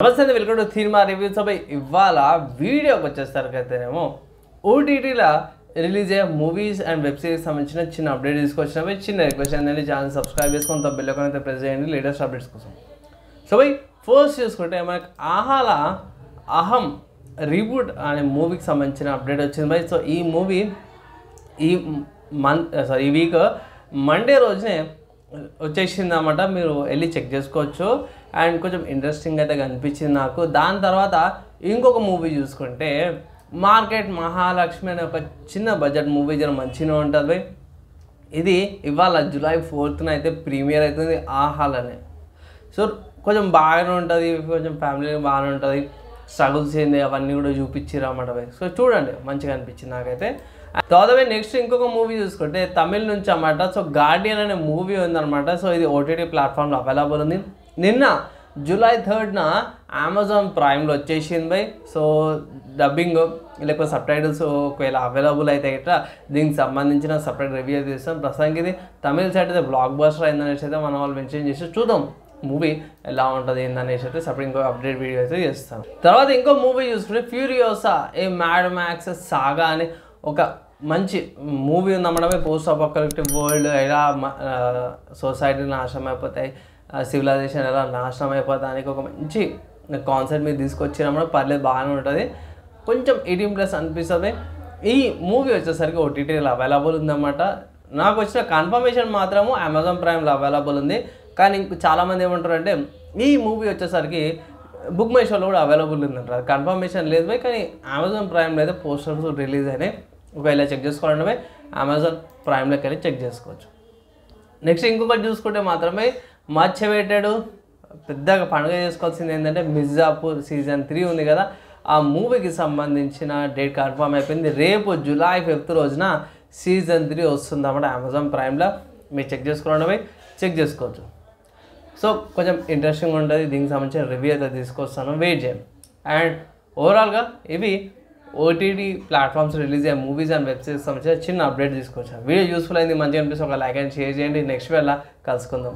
నమస్తే, welcome to cinema reviews. ఇవాళ వీడియోకి వచ్చేసరికైతేనేమో ఓటీటీలో రిలీజ్ అయ్యే మూవీస్ అండ్ వెబ్ సిరీస్ సంబంధించిన చిన్న అప్డేట్ తీసుకొచ్చినవి. చిన్న రిక్వెస్ట్ ఏంటంటే ఛానల్ సబ్స్క్రైబ్ చేసుకొని బెల్ ఐకాన్ అయితే ప్రెస్ చేయండి లేటెస్ట్ అప్డేట్స్ కోసం. సో ఫస్ట్ చూసుకుంటే మనకి ఆహాలో అహం రీబూట్ అనే మూవీకి సంబంధించిన అప్డేట్ వచ్చింది. సో ఈ మూవీ ఈ వీక్ మండే రోజునే వచ్చేసింది అన్నమాట. మీరు వెళ్ళి చెక్ చేసుకోవచ్చు. అండ్ కొంచెం ఇంట్రెస్టింగ్ అయితే కనిపించింది నాకు. దాని తర్వాత ఇంకొక మూవీ చూసుకుంటే మార్కెట్ మహాలక్ష్మి అనే ఒక చిన్న బడ్జెట్ మూవీ జర మంచిగా ఉంటుంది. ఇది ఇవాళ జూలై 4th అయితే ప్రీమియర్ అవుతుంది ఆహాలోనే. సో కొంచెం బాగానే ఉంటుంది, కొంచెం ఫ్యామిలీ బాగానే ఉంటుంది. స్ట్రగుల్స్ ఏంది అవన్నీ కూడా చూపించారు అన్నమాట. సో చూడండి, మంచిగా అనిపించింది నాకైతే. తర్వాత నెక్స్ట్ ఇంకొక మూవీ చూసుకుంటే తమిళ నుంచి అన్నమాట. సో గార్డియన్ అనే మూవీ ఉందన్నమాట. సో ఇది ఓటీటీ ప్లాట్ఫామ్లో అవైలబుల్ ఉంది. నిన్న జూలై 3rd అమెజాన్ ప్రైమ్లో వచ్చేసింది. సో డబ్బింగ్ లేకపోతే సబ్ టైటిల్స్ ఒకవేళ అవైలబుల్ అయితే ఇట్లా దీనికి సంబంధించిన సపరేట్ రివ్యూ అయితే ఇస్తాం. ప్రస్తుతానికి ఇది తమిళ సైడ్ అయితే బ్లాక్ బస్టర్ అయిందనేసి అయితే మన వాళ్ళు మెన్షన్ చేసి చూద్దాం మూవీ ఎలా ఉంటుంది ఏందనేసి అయితే సపరేట్ ఇంకో అప్డేట్ వీడియో అయితే చేస్తాం. తర్వాత ఇంకో మూవీ చూసుకుంటే ఫ్యూరియోసా ఏ మ్యాడ్ మ్యాక్స్ సాగా అని ఒక మంచి మూవీ ఉందన్నమాట. పోస్ట్ అపోకలిప్టిక్ వరల్డ్ ఎలా సొసైటీ నాశనం అయిపోతాయి, సివిలైజేషన్ ఎలా నాశనం అయిపోతానికి ఒక మంచి కాన్సెప్ట్ మీద తీసుకొచ్చినప్పుడు పర్లేదు బాగానే ఉంటుంది. కొంచెం 18+ అనిపిస్తుంది. ఈ మూవీ వచ్చేసరికి ఓటీటీలో అవైలబుల్ ఉందన్నమాట. నాకు వచ్చిన కన్ఫర్మేషన్ మాత్రము అమెజాన్ ప్రైమ్లో అవైలబుల్ ఉంది. కానీ చాలామంది ఏమంటారు అంటే ఈ మూవీ వచ్చేసరికి బుక్ మై షోలో కూడా అవైలబుల్ ఉందంటారు. కన్ఫర్మేషన్ లేదు కానీ అమెజాన్ ప్రైమ్లో అయితే పోస్టర్స్ రిలీజ్ అయినాయి. ఒకవేళ చెక్ చేసుకోవాలంటే అమెజాన్ ప్రైమ్లోకి వెళ్ళి చెక్ చేసుకోవచ్చు. నెక్స్ట్ ఇంకొకటి చూసుకుంటే మాత్రమే మచ్ అవైటెడ్ పెద్దగా పండుగ చేసుకోవాల్సింది ఏంటంటే మిర్జాపూర్ సీజన్ 3 ఉంది కదా, ఆ మూవీకి సంబంధించిన డేట్ కన్ఫర్మ్ అయిపోయింది. రేపు జూలై 5th రోజున సీజన్ 3 వస్తుంది అన్నమాట అమెజాన్ ప్రైమ్లో. మీరు చెక్ చేసుకోవాలంటే చెక్ చేసుకోవచ్చు. సో కొంచెం ఇంట్రెస్టింగ్ ఉంటుంది. దీనికి సంబంధించిన రివ్యూ అయితే తీసుకొస్తాను, వెయిట్ చేయండి. అండ్ ఓవరాల్గా ఇవి ఓటీటీ ప్లాట్ఫామ్స్ రిలీజ్ అయ్యే మూవీస్ అండ్ వెబ్ సిరీస్ సంబంధించిన చిన్న అప్డేట్ తీసుకొచ్చాను. వీడియో యూస్ఫుల్ అయింది, మంచిగా అనిపిస్తే ఒక లైక్ అండ్ షేర్ చేయండి. నెక్స్ట్ వేళ కలుసుకుందాం.